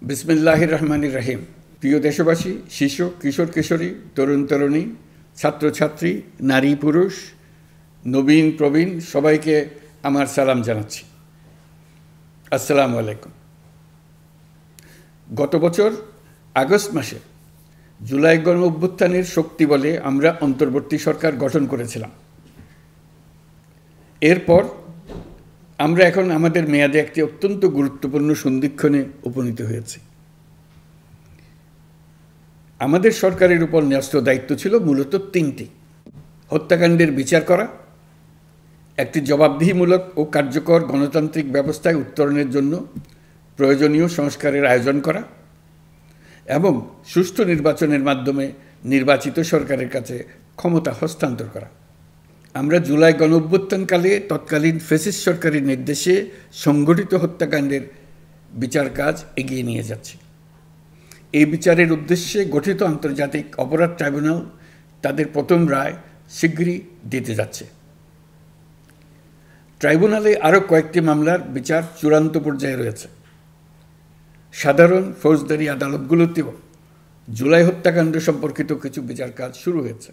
বিসমিল্লাহির রহমানির রহিম। প্রিয় দেশবাসী, শিশু, কিশোর কিশোরী, তরুণ তরুণী, ছাত্রছাত্রী, নারী পুরুষ, নবীন প্রবীণ সবাইকে আমার সালাম জানাচ্ছি। আসসালামু আলাইকুম। গত বছর আগস্ট মাসে জুলাই গণ অভ্যুত্থানের শক্তি বলে আমরা অন্তর্বর্তী সরকার গঠন করেছিলাম। এরপর আমরা এখন আমাদের মেয়াদে একটি অত্যন্ত গুরুত্বপূর্ণ সন্ধিক্ষণে উপনীত হয়েছি। আমাদের সরকারের উপর ন্যস্ত দায়িত্ব ছিল মূলত তিনটি: হত্যাকাণ্ডের বিচার করা, একটি জবাবদিহিমূলক ও কার্যকর গণতান্ত্রিক ব্যবস্থায় উত্তরণের জন্য প্রয়োজনীয় সংস্কারের আয়োজন করা এবং সুষ্ঠু নির্বাচনের মাধ্যমে নির্বাচিত সরকারের কাছে ক্ষমতা হস্তান্তর করা। আমরা জুলাই গণ অভ্যুত্থানকালে তৎকালীন ফ্যাসিস্ট সরকারের নির্দেশে সংগঠিত হত্যাকাণ্ডের বিচার কাজ এগিয়ে নিয়ে যাচ্ছি। এই বিচারের উদ্দেশ্যে গঠিত আন্তর্জাতিক অপরাধ ট্রাইব্যুনাল তাদের প্রথম রায় শীঘ্রই দিতে যাচ্ছে। ট্রাইব্যুনালে আরও কয়েকটি মামলার বিচার চূড়ান্ত পর্যায়ে রয়েছে। সাধারণ ফৌজদারি আদালতগুলোতেও জুলাই হত্যাকাণ্ড সম্পর্কিত কিছু বিচার কাজ শুরু হয়েছে।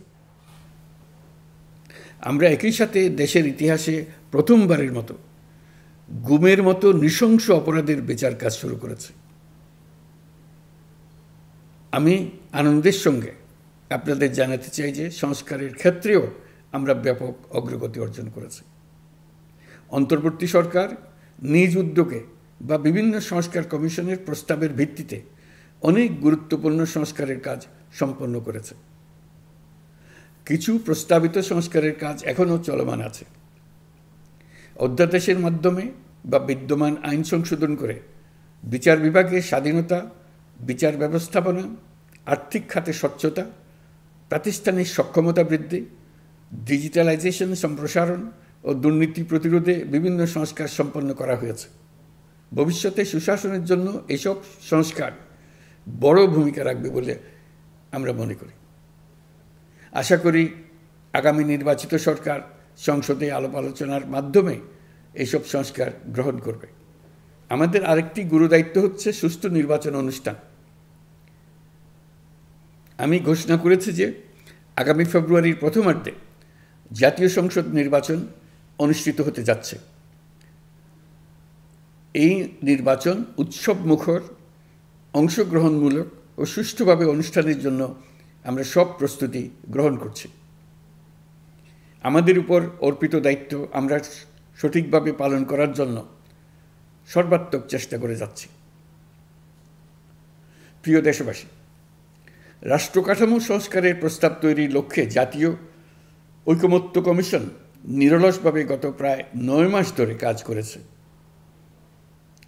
আমরা একই সাথে দেশের ইতিহাসে প্রথমবারের মতো গুমের মতো নৃশংস অপরাধের বিচার কাজ শুরু করেছি। আমি আনন্দের সঙ্গে আপনাদের জানাতে চাই যে সংস্কারের ক্ষেত্রেও আমরা ব্যাপক অগ্রগতি অর্জন করেছি। অন্তর্বর্তী সরকার নিজ উদ্যোগে বা বিভিন্ন সংস্কার কমিশনের প্রস্তাবের ভিত্তিতে অনেক গুরুত্বপূর্ণ সংস্কারের কাজ সম্পন্ন করেছে। কিছু প্রস্তাবিত সংস্কারের কাজ এখনও চলমান আছে। অধ্যাদেশের মাধ্যমে বা বিদ্যমান আইন সংশোধন করে বিচার বিভাগের স্বাধীনতা, বিচার ব্যবস্থাপনা, আর্থিক খাতে স্বচ্ছতা, প্রাতিষ্ঠানিক সক্ষমতা বৃদ্ধি, ডিজিটালাইজেশন সম্প্রসারণ ও দুর্নীতি প্রতিরোধে বিভিন্ন সংস্কার সম্পন্ন করা হয়েছে। ভবিষ্যতে সুশাসনের জন্য এসব সংস্কার বড় ভূমিকা রাখবে বলে আমরা মনে করি। আশা করি আগামী নির্বাচিত সরকার সংসদে আলাপ আলোচনার মাধ্যমে এইসব সংস্কার গ্রহণ করবে। আমাদের আরেকটি গুরুদায়িত্ব হচ্ছে সুষ্ঠু নির্বাচন অনুষ্ঠান। আমি ঘোষণা করেছি যে আগামী ফেব্রুয়ারির প্রথমার্ধে জাতীয় সংসদ নির্বাচন অনুষ্ঠিত হতে যাচ্ছে। এই নির্বাচন উৎসবমুখর, অংশগ্রহণমূলক ও সুষ্ঠুভাবে অনুষ্ঠানের জন্য আমরা সব প্রস্তুতি গ্রহণ করছি। আমাদের উপর অর্পিত দায়িত্ব আমরা সঠিকভাবে পালন করার জন্য সর্বাত্মক চেষ্টা করে যাচ্ছি। প্রিয় দেশবাসী, রাষ্ট্রকাঠামো সংস্কারের প্রস্তাব তৈরির লক্ষ্যে জাতীয় ঐকমত্য কমিশন নিরলসভাবে গত প্রায় 9 মাস ধরে কাজ করেছে।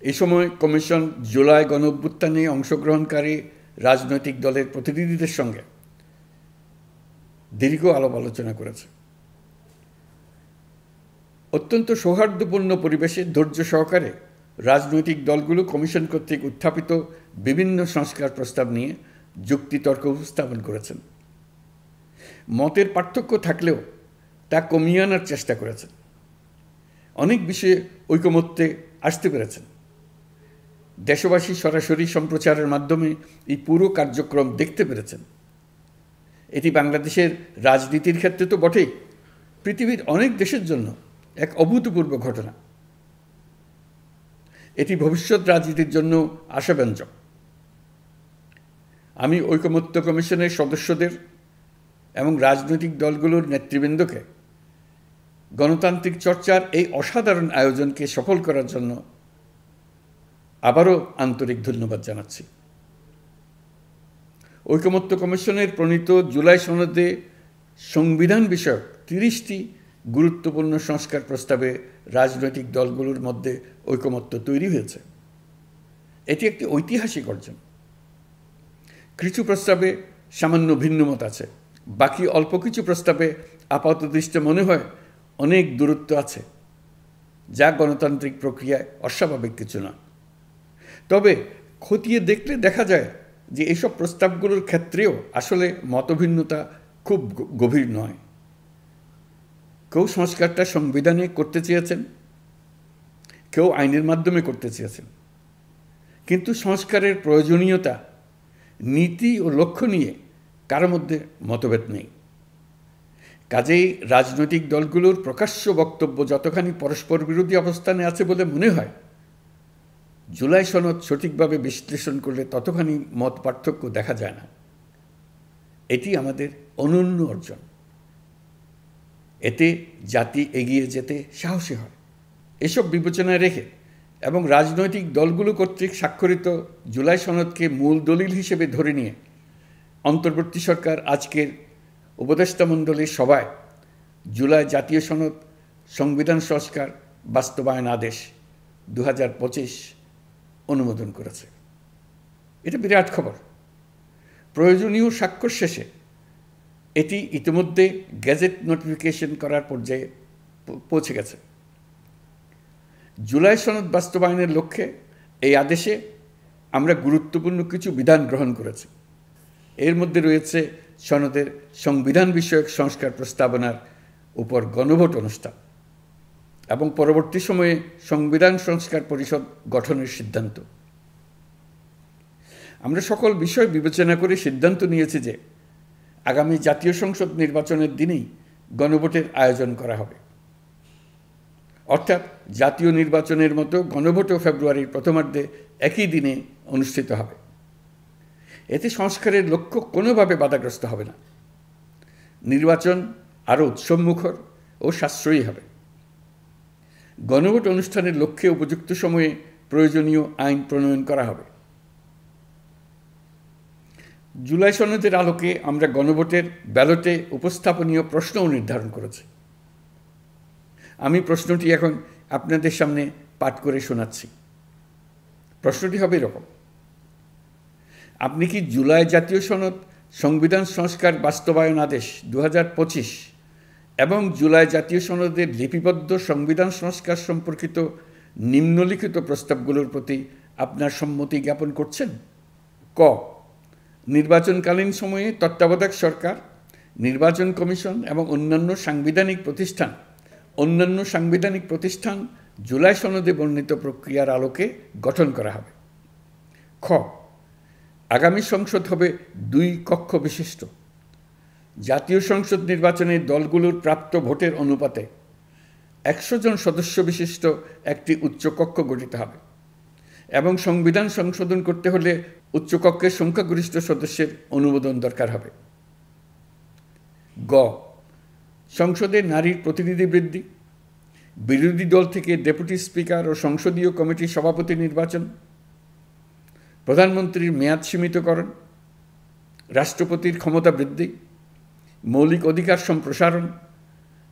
এই সময় কমিশন জুলাই গণ অভ্যুত্থানে অংশগ্রহণকারী রাজনৈতিক দলের প্রতিনিধিদের সঙ্গে দীর্ঘ আলাপ আলোচনা করেছে। অত্যন্ত সৌহার্দ্যপূর্ণ পরিবেশে ধৈর্য সহকারে রাজনৈতিক দলগুলো কমিশন কর্তৃক উত্থাপিত বিভিন্ন সংস্কার প্রস্তাব নিয়ে যুক্তিতর্ক উপস্থাপন করেছেন। মতের পার্থক্য থাকলেও তা কমিয়ে আনার চেষ্টা করেছেন। অনেক বিষয়ে ঐকমত্যে আসতে পেরেছেন। দেশবাসী সরাসরি সম্প্রচারের মাধ্যমে এই পুরো কার্যক্রম দেখতে পেরেছেন। এটি বাংলাদেশের রাজনীতির ক্ষেত্রে তো বটেই, পৃথিবীর অনেক দেশের জন্য এক অভূতপূর্ব ঘটনা। এটি ভবিষ্যৎ রাজনীতির জন্য আশাব্যঞ্জক। আমি ঐকমত্য কমিশনের সদস্যদের এবং রাজনৈতিক দলগুলোর নেতৃবৃন্দকে গণতান্ত্রিক চর্চার এই অসাধারণ আয়োজনকে সফল করার জন্য আবারও আন্তরিক ধন্যবাদ জানাচ্ছি। ঐকমত্য কমিশনের প্রণীত জুলাই সনদে সংবিধান বিষয়ক 30টি গুরুত্বপূর্ণ সংস্কার প্রস্তাবে রাজনৈতিক দলগুলোর মধ্যে ঐকমত্য তৈরি হয়েছে। এটি একটি ঐতিহাসিক অর্জন। কিছু প্রস্তাবে সামান্য ভিন্নমত আছে, বাকি অল্প কিছু প্রস্তাবে আপাতদৃষ্টে মনে হয় অনেক দূরত্ব আছে, যা গণতান্ত্রিক প্রক্রিয়ায় অস্বাভাবিক কিছু না। তবে খতিয়ে দেখলে দেখা যায় যে এসব প্রস্তাবগুলোর ক্ষেত্রেও আসলে মতভিন্নতা খুব গভীর নয়। কেউ সংস্কারটা সংবিধানে করতে চেয়েছেন, কেউ আইনের মাধ্যমে করতে চেয়েছেন, কিন্তু সংস্কারের প্রয়োজনীয়তা, নীতি ও লক্ষ্য নিয়ে কারো মধ্যে মতভেদ নেই। কাজেই রাজনৈতিক দলগুলোর প্রকাশ্য বক্তব্য যতখানি পরস্পর বিরোধী অবস্থানে আছে বলে মনে হয়, জুলাই সনদ সঠিকভাবে বিশ্লেষণ করলে ততখানি মত পার্থক্য দেখা যায় না। এটি আমাদের অনন্য অর্জন। এতে জাতি এগিয়ে যেতে সাহসী হয়। এসব বিবেচনায় রেখে এবং রাজনৈতিক দলগুলো কর্তৃক স্বাক্ষরিত জুলাই সনদকে মূল দলিল হিসেবে ধরে নিয়ে অন্তর্বর্তী সরকার আজকের উপদেষ্টামণ্ডলীর সভায় জুলাই জাতীয় সনদ সংবিধান সংস্কার বাস্তবায়ন আদেশ 2025 অনুমোদন করেছে। এটা বিরাট খবর। প্রয়োজনীয় স্বাক্ষর শেষে এটি ইতিমধ্যে গেজেট নোটিফিকেশন করার পর্যায়ে পৌঁছে গেছে। জুলাই সনদ বাস্তবায়নের লক্ষ্যে এই আদেশে আমরা গুরুত্বপূর্ণ কিছু বিধান গ্রহণ করেছি। এর মধ্যে রয়েছে সনদের সংবিধান বিষয়ক সংস্কার প্রস্তাবনার উপর গণভোট অনুষ্ঠান এবং পরবর্তী সময়ে সংবিধান সংস্কার পরিষদ গঠনের সিদ্ধান্ত। আমরা সকল বিষয় বিবেচনা করে সিদ্ধান্ত নিয়েছি যে আগামী জাতীয় সংসদ নির্বাচনের দিনেই গণভোটের আয়োজন করা হবে। অর্থাৎ জাতীয় নির্বাচনের মতো গণভোটও ফেব্রুয়ারির প্রথমার্ধে একই দিনে অনুষ্ঠিত হবে। এতে সংস্কারের লক্ষ্য কোনোভাবে বাধাগ্রস্ত হবে না। নির্বাচন আরও উৎসবমুখর ও সাশ্রয়ী হবে। গণভোট অনুষ্ঠানের লক্ষ্যে উপযুক্ত সময়ে প্রয়োজনীয় আইন প্রণয়ন করা হবে। জুলাই সনদের আলোকে আমরা গণভোটের ব্যালটে উপস্থাপনীয় প্রশ্নও নির্ধারণ করেছি। আমি প্রশ্নটি এখন আপনাদের সামনে পাঠ করে শোনাচ্ছি। প্রশ্নটি হবে এরকম: আপনি কি জুলাই জাতীয় সনদ সংবিধান সংস্কার বাস্তবায়ন আদেশ 2025 এবং জুলাই জাতীয় সনদের লিপিবদ্ধ সংবিধান সংস্কার সম্পর্কিত নিম্নলিখিত প্রস্তাবগুলোর প্রতি আপনার সম্মতি জ্ঞাপন করছেন? ক, নির্বাচনকালীন সময়ে তত্ত্বাবধায়ক সরকার, নির্বাচন কমিশন এবং অন্যান্য সাংবিধানিক প্রতিষ্ঠান জুলাই সনদে বর্ণিত প্রক্রিয়ার আলোকে গঠন করা হবে। খ, আগামী সংসদ হবে 2 কক্ষ বিশিষ্ট। জাতীয় সংসদ নির্বাচনে দলগুলোর প্রাপ্ত ভোটের অনুপাতে 100 জন সদস্য বিশিষ্ট একটি উচ্চকক্ষ গঠিত হবে এবং সংবিধান সংশোধন করতে হলে উচ্চকক্ষের সংখ্যাগরিষ্ঠ সদস্যের অনুমোদন দরকার হবে। গ, সংসদে নারীর প্রতিনিধি বৃদ্ধি, বিরোধী দল থেকে ডেপুটি স্পিকার ও সংসদীয় কমিটির সভাপতি নির্বাচন, প্রধানমন্ত্রীর মেয়াদ সীমিতকরণ, রাষ্ট্রপতির ক্ষমতা বৃদ্ধি, মৌলিক অধিকার সম্প্রসারণ,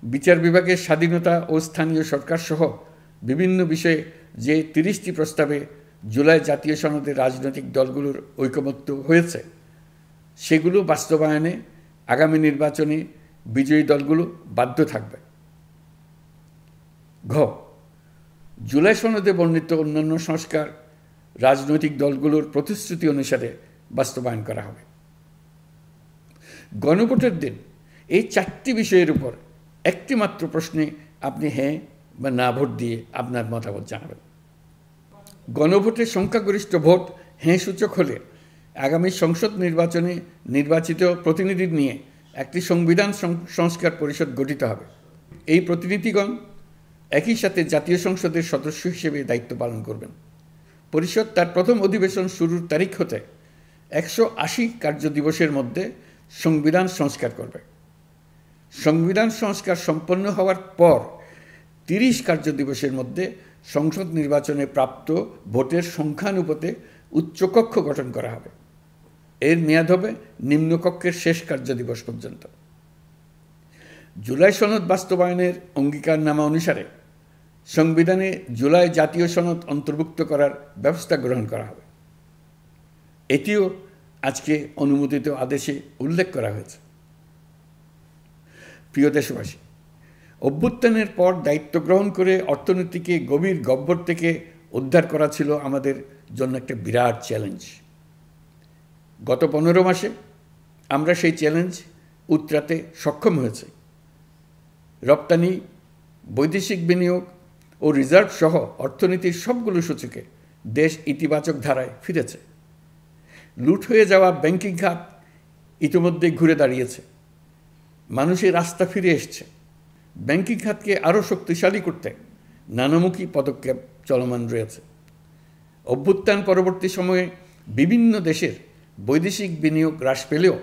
বিচার বিভাগের স্বাধীনতা ও স্থানীয় সরকার সহ বিভিন্ন বিষয়ে যে 30টি প্রস্তাবে জুলাই জাতীয় সনদে রাজনৈতিক দলগুলোর ঐকমত্য হয়েছে, সেগুলো বাস্তবায়নে আগামী নির্বাচনে বিজয়ী দলগুলো বাধ্য থাকবে। ঘ, জুলাই সনদে বর্ণিত অন্যান্য সংস্কার রাজনৈতিক দলগুলোর প্রতিশ্রুতি অনুসারে বাস্তবায়ন করা হবে। গণভোটের দিন এই 4টি বিষয়ের উপর একটি মাত্র প্রশ্নে আপনি হ্যাঁ বা না ভোট দিয়ে আপনার মতামত জানাবেন। গণভোটের সংখ্যাগরিষ্ঠ ভোট হ্যাঁ সূচক হলে আগামী সংসদ নির্বাচনে নির্বাচিত প্রতিনিধি নিয়ে একটি সংবিধান সংস্কার পরিষদ গঠিত হবে। এই প্রতিনিধিগণ একই সাথে জাতীয় সংসদের সদস্য হিসেবে দায়িত্ব পালন করবেন। পরিষদ তার প্রথম অধিবেশন শুরুর তারিখ হতে 180 কার্যদিবসের মধ্যে সংবিধান সংস্কার করবে। সংবিধান সংস্কার সম্পন্ন হওয়ার পর 30 কার্যদিবসের মধ্যে সংসদ নির্বাচনে প্রাপ্ত ভোটের সংখ্যানুপাতে উচ্চকক্ষ গঠন করা হবে। এর মেয়াদ হবে নিম্নকক্ষের শেষ কার্যদিবস পর্যন্ত। জুলাই সনদ বাস্তবায়নের অঙ্গীকারনামা অনুসারে সংবিধানে জুলাই জাতীয় সনদ অন্তর্ভুক্ত করার ব্যবস্থা গ্রহণ করা হবে। এটিও আজকে অনুমোদিত আদেশে উল্লেখ করা হয়েছে। প্রিয় দেশবাসী, অভ্যুত্থানের পর দায়িত্ব গ্রহণ করে অর্থনীতিকে গভীর গহ্বর থেকে উদ্ধার করা ছিল আমাদের জন্য একটা বিরাট চ্যালেঞ্জ। গত 15 মাসে আমরা সেই চ্যালেঞ্জ উতরাতে সক্ষম হয়েছি। রপ্তানি, বৈদেশিক বিনিয়োগ ও রিজার্ভ সহ অর্থনীতির সবগুলো সূচকে দেশ ইতিবাচক ধারায় ফিরেছে। লুট হয়ে যাওয়া ব্যাংকিং খাত ইতিমধ্যেই ঘুরে দাঁড়িয়েছে, মানুষের আস্থা ফিরে এসছে। ব্যাংকিং খাতকে আরও শক্তিশালী করতে নানামুখী পদক্ষেপ চলমান রয়েছে। অভ্যুত্থান পরবর্তী সময়ে বিভিন্ন দেশের বৈদেশিক বিনিয়োগ হ্রাস পেলেও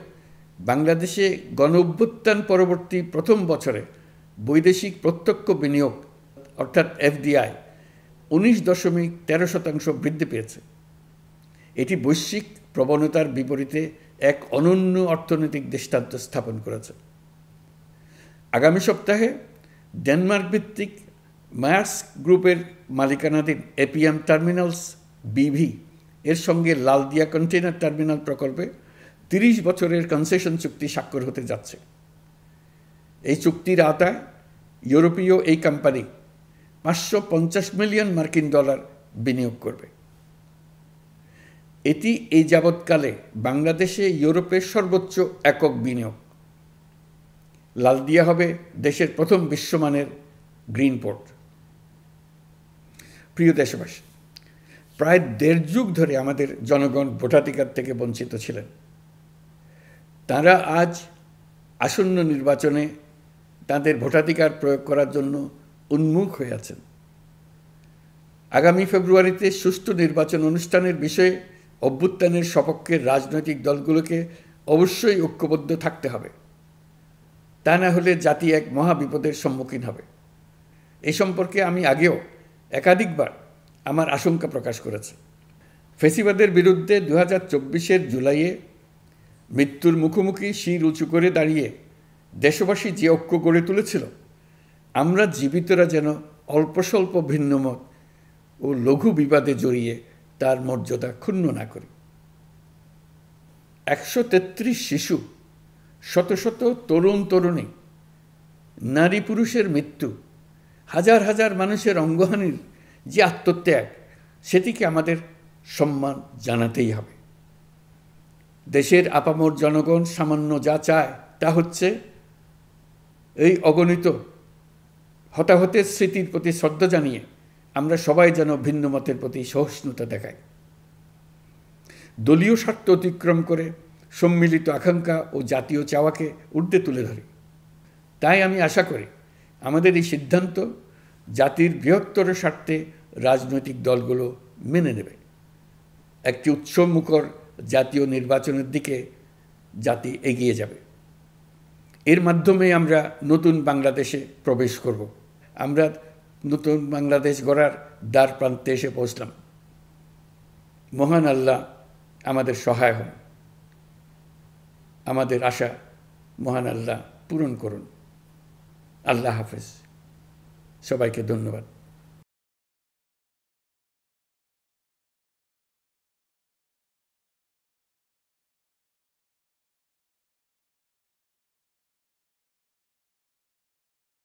বাংলাদেশে গণ অভ্যুত্থান পরবর্তী প্রথম বছরে বৈদেশিক প্রত্যক্ষ বিনিয়োগ অর্থাৎ এফডিআই 19.13% বৃদ্ধি পেয়েছে। এটি বৈশ্বিক প্রবণতার বিপরীতে এক অনন্য অর্থনৈতিক দৃষ্টান্ত স্থাপন করেছে। আগামী সপ্তাহে ডেনমার্ক ভিত্তিক মায়ার্স গ্রুপের মালিকানাধীন এপিএম টার্মিনালস বিভি এর সঙ্গে লালদিয়া কন্টেইনার টার্মিনাল প্রকল্পে 30 বছরের কনসেশন চুক্তি স্বাক্ষর হতে যাচ্ছে। এই চুক্তির আওতায় ইউরোপীয় এই কোম্পানি $550 মিলিয়ন বিনিয়োগ করবে। এটি এই যাবৎকালে বাংলাদেশে ইউরোপের সর্বোচ্চ একক বিনিয়োগ। লালদিয়া হবে দেশের প্রথম বিশ্বমানের গ্রিন পোর্ট। প্রিয় দেশবাসী, প্রায় 1.5 যুগ ধরে আমাদের জনগণ ভোটাধিকার থেকে বঞ্চিত ছিলেন। তারা আজ আসন্ন নির্বাচনে তাদের ভোটাধিকার প্রয়োগ করার জন্য উন্মুখ হয়ে আছেন। আগামী ফেব্রুয়ারিতে সুষ্ঠু নির্বাচন অনুষ্ঠানের বিষয়ে অভ্যুত্থানের সপক্ষের রাজনৈতিক দলগুলোকে অবশ্যই ঐক্যবদ্ধ থাকতে হবে। তা না হলে জাতি এক মহাবিপদের সম্মুখীন হবে। এ সম্পর্কে আমি আগেও একাধিকবার আমার আশঙ্কা প্রকাশ করেছি। ফ্যাসিবাদের বিরুদ্ধে 2024-এর জুলাইয়ে মৃত্যুর মুখোমুখি শির উঁচু করে দাঁড়িয়ে দেশবাসী যে ঐক্য গড়ে তুলেছিল, আমরা জীবিতরা যেন অল্প স্বল্প ভিন্নমত ও লঘু বিবাদে জড়িয়ে তার মর্যাদা ক্ষুণ্ণ না করি। 133 শিশু, শত শত তরুণ তরুণী, নারী পুরুষের মৃত্যু, হাজার হাজার মানুষের অঙ্গহানির যে আত্মত্যাগ, সেটিকে আমাদের সম্মান জানাতেই হবে। দেশের আপামর জনগণ সামান্য যা চায় তা হচ্ছে এই অগণিত হতাহতের স্মৃতির প্রতি শ্রদ্ধা জানিয়ে আমরা সবাই যেন ভিন্ন মতের প্রতি সহিষ্ণুতা দেখাই। দলীয় স্বার্থ অতিক্রম করে সম্মিলিত আকাঙ্ক্ষা ও জাতীয় চাওয়াকে ঊর্ধ্বে তুলে ধরি। তাই আমি আশা করি আমাদের এই সিদ্ধান্ত জাতির বৃহত্তর স্বার্থে রাজনৈতিক দলগুলো মেনে নেবে। একটি উৎসবমুখর জাতীয় নির্বাচনের দিকে জাতি এগিয়ে যাবে। এর মাধ্যমে আমরা নতুন বাংলাদেশে প্রবেশ করব। আমরা নতুন বাংলাদেশ গড়ার দ্বার প্রান্তে এসে পৌঁছলাম। মহান আল্লাহ আমাদের সহায় হন। আমাদের আশা মহান আল্লাহ পূরণ করুন। আল্লাহ হাফেজ। সবাইকে ধন্যবাদ।